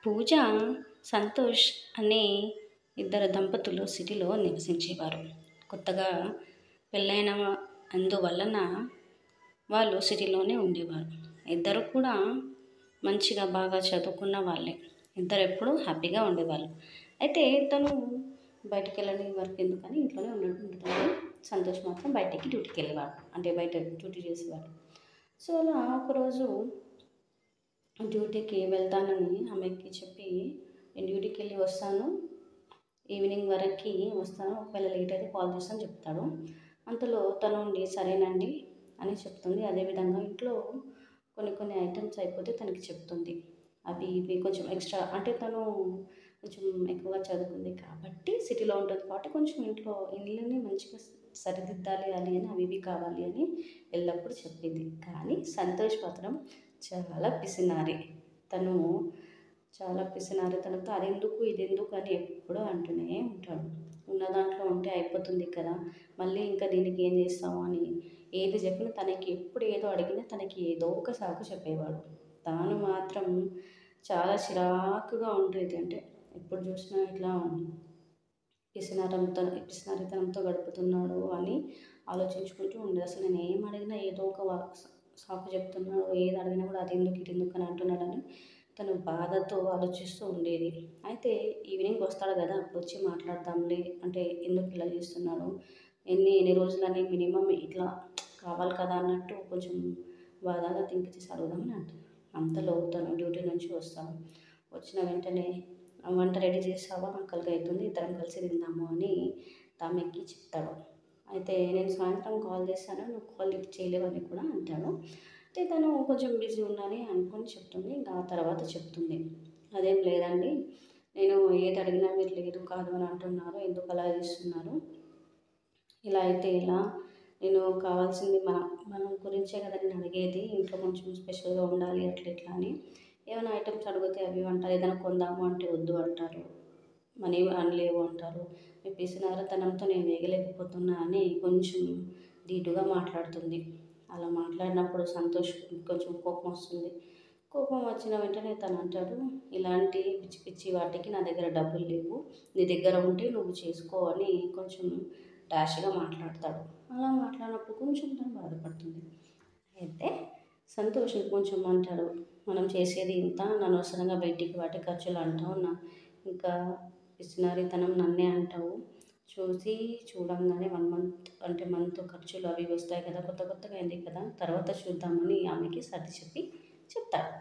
పూజ, సంతోష్ అనే ఇద్దరు దంపతులు సిటీలో నివసించేవారు. కొత్తగా పెళ్ళైన అందువలన వాళ్ళు సిటీలోనే ఉండేవారు. ఇద్దరు కూడా మంచిగా బాగా చదువుకున్న వాళ్ళే. ఇద్దరు ఎప్పుడూ హ్యాపీగా ఉండేవాళ్ళు. అయితే తను బయటికెళ్ళని వర్క్ ఎందుకని ఇంట్లోనే ఉంటుండే. సంతోష్ మాత్రం బయటికి డ్యూటీకి వెళ్ళేవాడు. అంటే బయట డ్యూటీ చేసేవాడు. సో అలా ఒకరోజు డ్యూటీకి వెళ్తానని ఆమెకి చెప్పి, నేను డ్యూటీకి వెళ్ళి వస్తాను, ఈవినింగ్ వరకు వస్తాను, ఒకవేళ లేట్ అయితే కాల్ చేస్తాను చెప్తాడు. అంతలో తను ఉండి సరేనండి అని చెప్తుంది. అదేవిధంగా ఇంట్లో కొన్ని కొన్ని ఐటమ్స్ అయిపోతే తనకి చెప్తుంది. అవి ఇవి కొంచెం ఎక్స్ట్రా, అంటే తను కొంచెం ఎక్కువగా చదువుకుంది కాబట్టి సిటీలో ఉంటుంది కాబట్టి కొంచెం ఇల్లుని మంచిగా సరిదిద్దాలి అని అవి ఇవి కావాలి అని ఎల్లప్పుడూ చెప్పింది. కానీ సంతోష్ మాత్రం చాలా పిసినారి. తను చాలా పిసినారి. తనతో అదెందుకు ఇదెందుకు అని ఎప్పుడూ అంటూనే ఉంటాడు. ఉన్న దాంట్లో ఉంటే అయిపోతుంది కదా, మళ్ళీ ఇంకా దీనికి ఏం చేస్తావు అని ఏది చెప్పినా తనకి ఎప్పుడు ఏదో అడిగినా తనకి ఏదో ఒక సాకు చెప్పేవాడు. తాను మాత్రం చాలా చిరాకుగా ఉండేది. అంటే ఎప్పుడు చూసినా ఇట్లా పిసినారితనంతో గడుపుతున్నాడు అని ఆలోచించుకుంటూ ఉండేది. అసలు నేను ఏం అడిగినా ఏదో ఒక సాకు చెప్తున్నాడు, ఏది అడిగినా కూడా అది ఎందుకు ఇది ఎందుకు అని అంటున్నాడని తను బాధతో ఆలోచిస్తూ ఉండేది. అయితే ఈవినింగ్ వస్తాడు కదా, అప్పుడు వచ్చి మాట్లాడదాంలే, అంటే ఎందుకు ఇలా చేస్తున్నాడు, ఎన్ని రోజులని మినిమం ఇట్లా కావాలి కదా అన్నట్టు కొంచెం బాధగా థింక్ చేసి అడుగుదామని అంటాను. అంతలో తను డ్యూటీ నుంచి వస్తాను. వచ్చిన వెంటనే వంట రెడీ చేసావా, ఆకలిగా అవుతుంది, ఇద్దరం కలిసి తిందాము అని తామెక్కి చెప్తాడు. అయితే నేను సాయంత్రం కాల్ చేశాను, నువ్వు కాల్ లిఫ్ట్ చేయలేవని కూడా అంటాడు. అయితే తను కొంచెం బిజీ ఉన్నానని అనుకొని చెప్తుంది. ఇంకా ఆ తర్వాత చెప్తుంది, అదేం లేదండి, నేను ఏది అడిగినా మీరు లేదు కాదు అని అంటున్నారు, ఎందుకు అలా చేస్తున్నారు, ఇలా అయితే ఎలా, నేను కావాల్సింది మన గురించే కదా నేను అడిగేది, ఇంట్లో కొంచెం స్పెషల్గా ఉండాలి అట్లా ఇట్లా అని ఏమైనా ఐటమ్స్ అడిగితే అవి అంటారు, ఏదైనా కొందాము అంటే వద్దు అంటారు, మనీ అనలేవు అంటారు, మీ పిసినారితనంతో నేను వేయలేకపోతున్నా అని కొంచెం ధీటుగా మాట్లాడుతుంది. అలా మాట్లాడినప్పుడు సంతోష్ కొంచెం కోపం వస్తుంది. కోపం వచ్చిన వెంటనే తను అంటాడు, ఇలాంటి పిచ్చి పిచ్చి వాటికి నా దగ్గర డబ్బులు లేవు, నీ దగ్గర ఉంటే నువ్వు చేసుకో అని కొంచెం డాష్గా మాట్లాడతాడు. అలా మాట్లాడినప్పుడు కొంచెం తను బాధపడుతుంది. అయితే సంతోష్ కొంచెం అంటాడు, మనం చేసేది ఇంత, అనవసరంగా బయటికి వాటి ఖర్చులు అంటావు, ఇంకా పిసినారితనం నన్నే అంటావు, చూసి చూడంగానే 1 మంత్ అంటే మంత్ ఖర్చులు అవి వస్తాయి కదా, కొత్త కొత్తగా అయింది కదా, తర్వాత చూద్దామని ఆమెకి సర్ది చెప్పి చెప్తాడు.